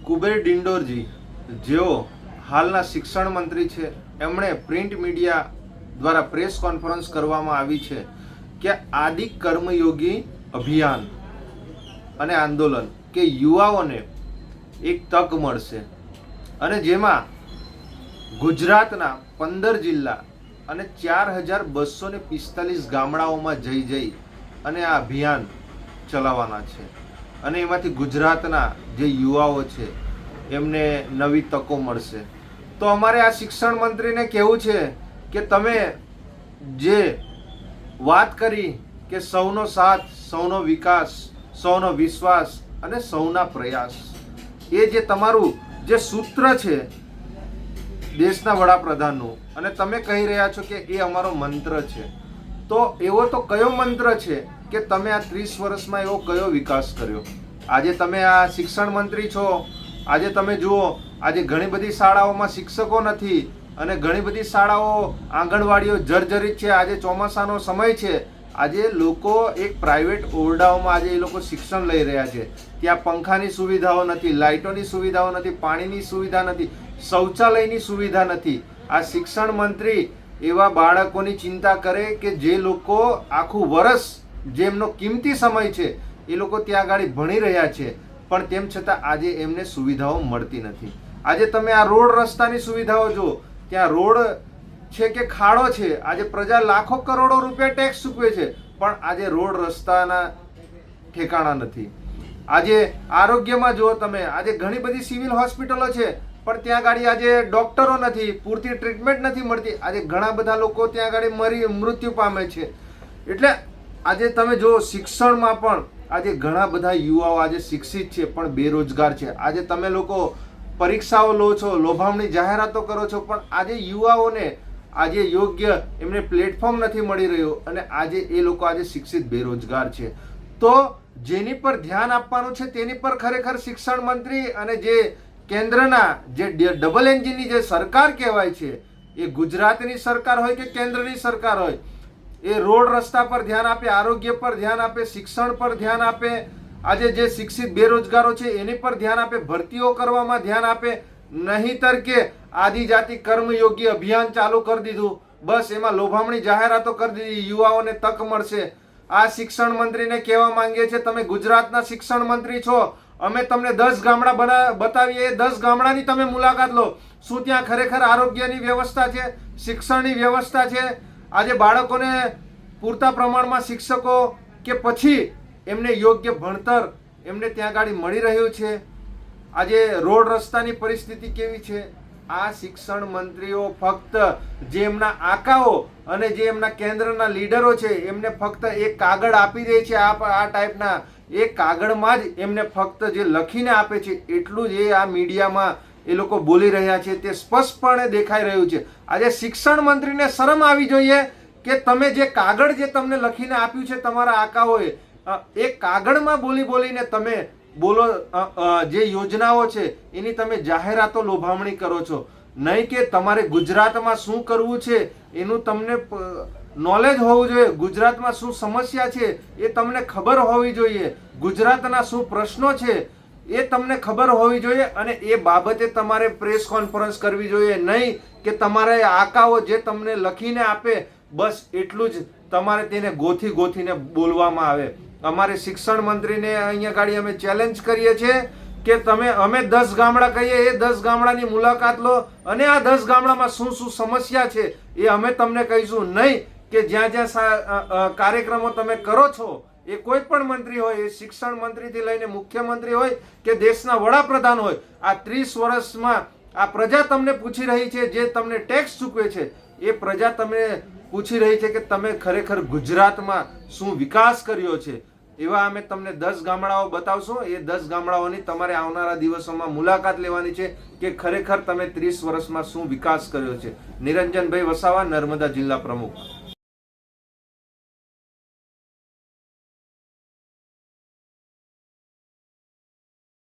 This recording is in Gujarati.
કુબેર ડિંડોરજી જેઓ હાલના શિક્ષણ મંત્રી છે, એમણે પ્રિન્ટ મીડિયા દ્વારા પ્રેસ કોન્ફરન્સ કરવામાં આવી છે કે આદિ કર્મયોગી અભિયાન અને આંદોલન કે યુવાઓને એક તક મળશે અને જેમાં ગુજરાતના 15 જિલ્લા અને 4245 ગામડાઓમાં જઈ અને આ અભિયાન ચલાવવાના છે અને એમાંથી ગુજરાતના જે યુવાઓ છે એમને નવી તકો મળશે। તો અમારે આ શિક્ષણ મંત્રીને કહેવું છે કે તમે જે વાત કરી કે સૌનો સાથ, સૌનો વિકાસ, સૌનો વિશ્વાસ અને સૌના પ્રયાસ, એ જે તમારું જે સૂત્ર છે દેશના વડાપ્રધાનનું અને તમે કહી રહ્યા છો કે એ અમારો મંત્ર છે, તો એવો તો કયો મંત્ર છે કે તમે આ 30 વર્ષમાં એવો કયો વિકાસ કર્યો? આજે તમે આ શિક્ષણ મંત્રી છો, આજે તમે જુઓ આજે ઘણી બધી શાળાઓમાં શિક્ષકો નથી અને ઘણી બધી શાળાઓ આંગણવાડીઓ જર્જરિત છે। આજે ચોમાસાનો સમય છે, આજે લોકો એક પ્રાઇવેટ ઓરડાઓમાં આજે એ લોકો શિક્ષણ લઈ રહ્યા છે, ત્યાં પંખાની સુવિધાઓ નથી, લાઇટોની સુવિધાઓ નથી, પાણીની સુવિધા નથી, શૌચાલયની સુવિધા નથી। આ શિક્ષણ મંત્રી એવા બાળકોની ચિંતા કરે કે જે લોકો આખું વર્ષ જેમનો કિંમતી સમય છે એ લોકો ત્યાં આગળ ભણી રહ્યા છે, પણ તેમ છતાં આજે એમને સુવિધાઓ મળતી નથી। આજે તમે આ રોડ રસ્તાની સુવિધાઓ જો, ત્યાં રોડ છે કે ખાડો છે, આજે પ્રજા લાખો કરોડો રૂપિયા ટેક્સ ચૂકવે છે, પણ આજે રોડ રસ્તાના ઠેકાણા નથી। આજે આરોગ્યમાં જુઓ તમે, આજે ઘણી બધી સિવિલ હોસ્પિટલો છે, પણ ત્યાં આગળ આજે ડોક્ટરો નથી, પૂરતી ટ્રીટમેન્ટ નથી મળતી, આજે ઘણા બધા લોકો ત્યાં આગળ મૃત્યુ પામે છે। એટલે આજે તમે જો શિક્ષણમાં પણ આજે ઘણા બધા યુવાઓ આજે શિક્ષિત છે પણ બેરોજગાર છે। આજે તમે લોકો પરીક્ષાઓ લો છો, લોભામણી જાહેરાતો કરો છો, પણ આજે યુવાઓને આજે યોગ્ય એમને પ્લેટફોર્મ નથી મળી રહ્યું અને આજે એ લોકો આજે શિક્ષિત બેરોજગાર છે। તો જેની પર ધ્યાન આપવાનું છે તેની પર ખરેખર શિક્ષણ મંત્રી અને જે કેન્દ્રના જે ડબલ એન્જિનની જે સરકાર કહેવાય છે, એ ગુજરાતની સરકાર હોય કે કેન્દ્રની સરકાર હોય, એ રોડ રસ્તા પર ધ્યાન આપે, આરોગ્ય પર ધ્યાન આપે, શિક્ષણ પર ધ્યાન આપે, આજે જે શિક્ષિત બેરોજગારો છે એની પર ધ્યાન આપે, ભરતીઓ કરવામાં ધ્યાન આપે, નહીંતર કે આદિજાતિ કર્મયોગી અભિયાન ચાલુ કરી દીધું, બસ એમાં લોભામણી જાહેરાતો કરી દીધી, યુવાઓને તક મળશે। આ શિક્ષણ મંત્રીને કહેવા માંગીએ છીએ, તમે ગુજરાતના શિક્ષણ મંત્રી છો, અમે તમને 10 ગામડા બતાવીએ, 10 ગામડાની તમે મુલાકાત લો, શું ત્યાં ખરેખર આરોગ્યની વ્યવસ્થા છે, શિક્ષણની વ્યવસ્થા છે? આજે બાળકોને પૂરતા પ્રમાણમાં શિક્ષકો કે પછી એમને યોગ્ય ભણતર એમને ત્યાં આગળ મળી રહ્યું છે? આજે રોડ રસ્તાની પરિસ્થિતિ કેવી છે? આ શિક્ષણ મંત્રીઓ ફક્ત જે એમના આકાઓ અને જે એમના કેન્દ્રના લીડરો છે એમને ફક્ત એક કાગળ આપી દે છે, આ ટાઈપના એ કાગળમાં જ એમને ફક્ત જે લખીને આપે છે એટલું જ એ આ મીડિયામાં એ લોકો બોલી રહ્યા છે, તે સ્પષ્ટપણે દેખાઈ રહ્યું છે। આજે શિક્ષણ મંત્રીને શરમ આવી જોઈએ કે તમે જે કાગળ જે તમને લખીને આપ્યું છે તમારા આકાઓએ, એ કાગળમાં બોલીને તમે બોલો જે યોજનાઓ છે એની તમે જાહેરાતો લોભામણી કરો છો, નહીં કે તમારે ગુજરાતમાં શું કરવું છે એનું તમને નોલેજ હોવું જોઈએ, ગુજરાતમાં શું સમસ્યા છે એ તમને ખબર હોવી જોઈએ, ગુજરાતના શું પ્રશ્નો છે એ તમને ખબર હોવી જોઈએ અને એ બાબતે તમારે પ્રેસ કોન્ફરન્સ કરવી જોઈએ, નહીં કે તમારે આકાઓ જે તમને લખીને આપે બસ એટલું જ તમારે તેને ગોથીને બોલવામાં આવે। અમારે શિક્ષણ મંત્રીને અહીંયા ગાડી અમે ચેલેન્જ કરીએ છીએ કે અમે 10 ગામડા કહીએ, એ 10 ગામડાની મુલાકાત લો અને આ 10 ગામડામાં શું સમસ્યા છે એ અમે તમને કહીશું, નહીં કે જ્યાં કાર્યક્રમો તમે કરો છો એ કોઈ પણ મંત્રી હોય, એ શિક્ષણ મંત્રીથી લઈને મુખ્યમંત્રી હોય કે દેશના વડાપ્રધાન હોય, આ 30 વર્ષમાં આ પ્રજા તમને પૂછી રહી છે, જે તમને ટેક્સ ચૂકવે છે એ પ્રજા તમને પૂછી રહી છે કે તમે ખરેખર ગુજરાતમાં શું વિકાસ કર્યો છે। એવા અમે તમને 10 ગામડાઓ બતાવશું, એ 10 ગામડાઓની તમારે આવનારા દિવસોમાં મુલાકાત લેવાની છે કે ખરેખર તમે 30 વર્ષમાં શું વિકાસ કર્યો છે। નિરંજનભાઈ વસાવા, નર્મદા જિલ્લા પ્રમુખ।